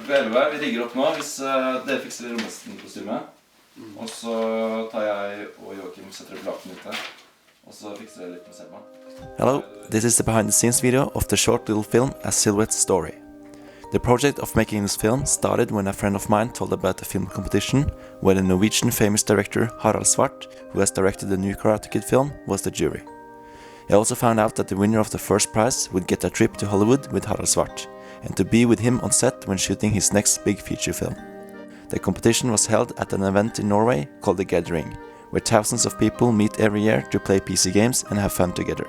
klokka 11. Vi rigger opp nå hvis dere fikser rommesten-kostyme. Og så tar jeg og Joakim setter opp laken ute. Og så fikser jeg litt med Selma. Hello, this is the behind-the-scenes video of the short little film A Silhouette Story. The project of making this film started when a friend of mine told about a film competition where the Norwegian famous director Harald Zwart, who has directed the new Karate Kid film, was the jury. I also found out that the winner of the first prize would get a trip to Hollywood with Harald Zwart, and to be with him on set when shooting his next big feature film. The competition was held at an event in Norway called The Gathering, where thousands of people meet every year to play PC games and have fun together.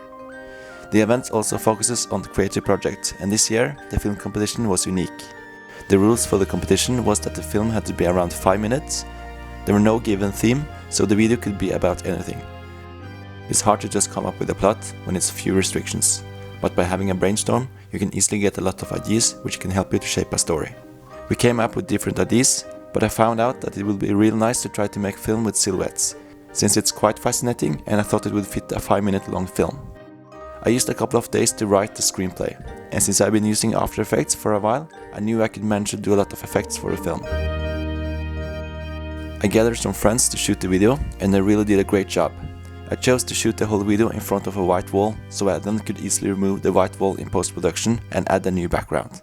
The event also focuses on the creative project, and this year the film competition was unique. The rules for the competition was that the film had to be around 5 minutes, there were no given theme, so the video could be about anything. It's hard to just come up with a plot when it's few restrictions, but by having a brainstorm, you can easily get a lot of ideas which can help you to shape a story. We came up with different ideas, but I found out that it would be real nice to try to make film with silhouettes, since it's quite fascinating and I thought it would fit a 5-minute long film. I used a couple of days to write the screenplay, and since I've been using After Effects for a while, I knew I could manage to do a lot of effects for the film. I gathered some friends to shoot the video, and they really did a great job. I chose to shoot the whole video in front of a white wall, so I then could easily remove the white wall in post-production and add a new background.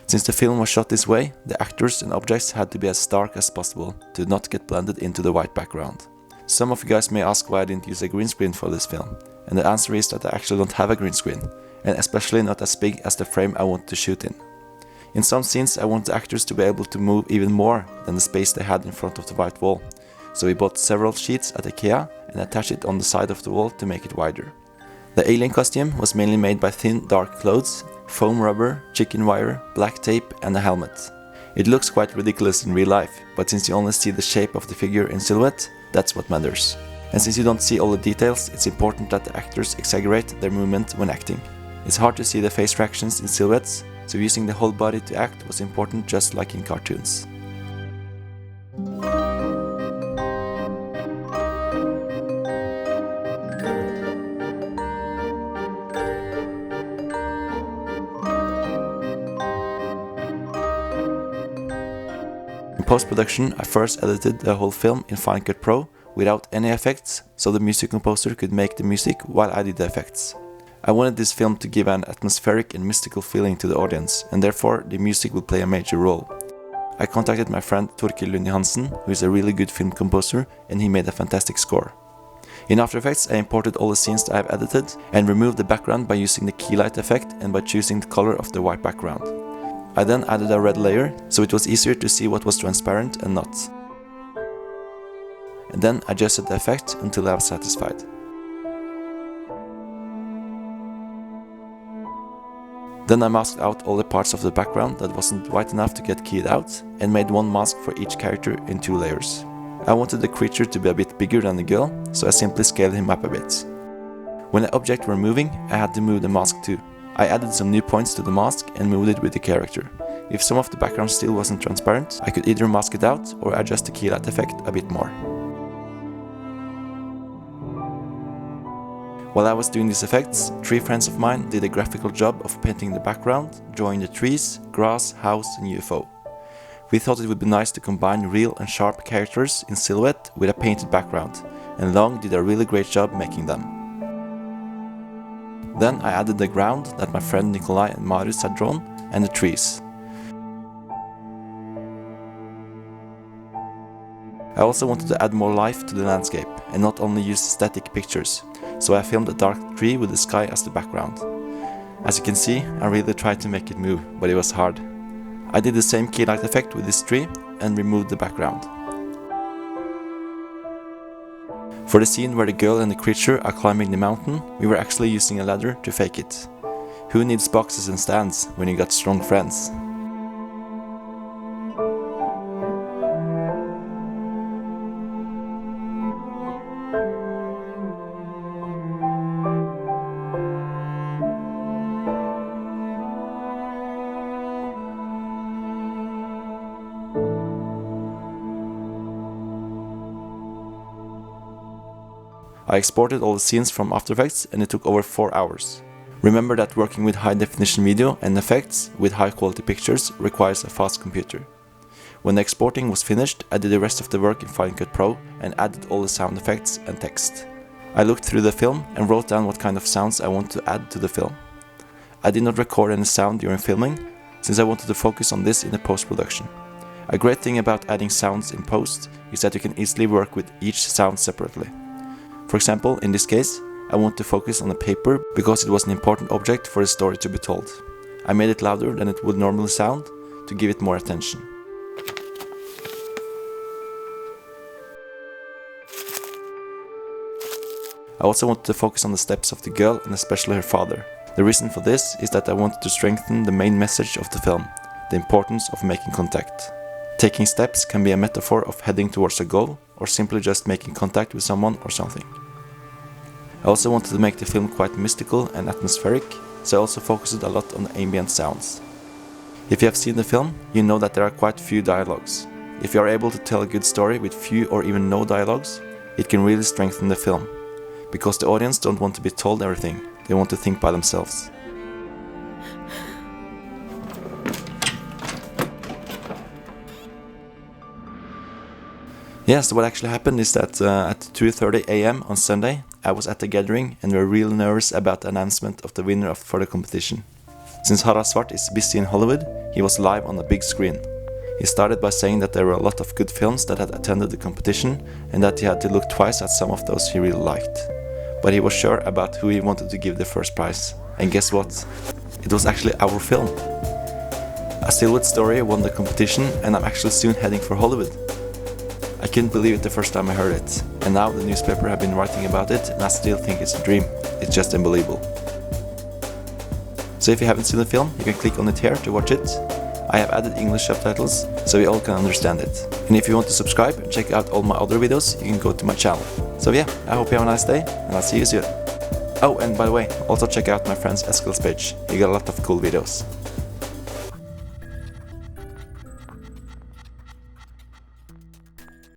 Since the film was shot this way, the actors and objects had to be as stark as possible to not get blended into the white background. Some of you guys may ask why I didn't use a green screen for this film, and the answer is that I actually don't have a green screen, and especially not as big as the frame I want to shoot in. In some scenes I want the actors to be able to move even more than the space they had in front of the white wall, so we bought several sheets at IKEA and attached it on the side of the wall to make it wider. The alien costume was mainly made by thin dark clothes, foam rubber, chicken wire, black tape and a helmet. It looks quite ridiculous in real life, but since you only see the shape of the figure in silhouette, that's what matters. And since you don't see all the details, it's important that the actors exaggerate their movement when acting. It's hard to see the face reactions in silhouettes, so using the whole body to act was important just like in cartoons. In post-production, I first edited the whole film in Final Cut Pro without any effects, so the music composer could make the music while I did the effects. I wanted this film to give an atmospheric and mystical feeling to the audience, and therefore the music would play a major role. I contacted my friend Torkil Hansen, who is a really good film composer, and he made a fantastic score. In After Effects, I imported all the scenes that I have edited and removed the background by using the key light effect and by choosing the color of the white background. I then added a red layer, so it was easier to see what was transparent and not. And then adjusted the effect until I was satisfied. Then I masked out all the parts of the background that wasn't white enough to get keyed out, and made one mask for each character in 2 layers. I wanted the creature to be a bit bigger than the girl, so I simply scaled him up a bit. When the objects were moving, I had to move the mask too. I added some new points to the mask and moved it with the character. If some of the background still wasn't transparent, I could either mask it out or adjust the key light effect a bit more. While I was doing these effects, 3 friends of mine did a graphical job of painting the background, drawing the trees, grass, house and UFO. We thought it would be nice to combine real and sharp characters in silhouette with a painted background, and Long did a really great job making them. Then I added the ground that my friend Nicolai and Marius had drawn, and the trees. I also wanted to add more life to the landscape, and not only use static pictures, so I filmed a dark tree with the sky as the background. As you can see, I really tried to make it move, but it was hard. I did the same key light effect with this tree, and removed the background. For the scene where the girl and the creature are climbing the mountain, we were actually using a ladder to fake it. Who needs boxes and stands when you got strong friends? I exported all the scenes from After Effects and it took over 4 hours. Remember that working with high definition video and effects with high quality pictures requires a fast computer. When the exporting was finished, I did the rest of the work in Final Cut Pro and added all the sound effects and text. I looked through the film and wrote down what kind of sounds I want to add to the film. I did not record any sound during filming, since I wanted to focus on this in the post-production. A great thing about adding sounds in post is that you can easily work with each sound separately. For example, in this case, I want to focus on the paper because it was an important object for the story to be told. I made it louder than it would normally sound to give it more attention. I also wanted to focus on the steps of the girl and especially her father. The reason for this is that I wanted to strengthen the main message of the film, the importance of making contact. Taking steps can be a metaphor of heading towards a goal or simply just making contact with someone or something. I also wanted to make the film quite mystical and atmospheric, so I also focused a lot on the ambient sounds. If you have seen the film, you know that there are quite few dialogues. If you are able to tell a good story with few or even no dialogues, it can really strengthen the film. Because the audience don't want to be told everything, they want to think by themselves. Yeah, so what actually happened is that at 2:30 AM on Sunday, I was at a gathering and were really nervous about the announcement of the winner for the competition. Since Harald Zwart is busy in Hollywood, he was live on the big screen. He started by saying that there were a lot of good films that had attended the competition and that he had to look twice at some of those he really liked. But he was sure about who he wanted to give the first prize. And guess what? It was actually our film. A Silhouette Story won the competition and I'm actually soon heading for Hollywood. I couldn't believe it the first time I heard it. And now the newspaper have been writing about it and I still think it's a dream. It's just unbelievable. So if you haven't seen the film, you can click on it here to watch it. I have added English subtitles so we all can understand it. And if you want to subscribe and check out all my other videos, you can go to my channel. So yeah, I hope you have a nice day and I'll see you soon. Oh, and by the way, also check out my friend's Eskild's page. He got a lot of cool videos.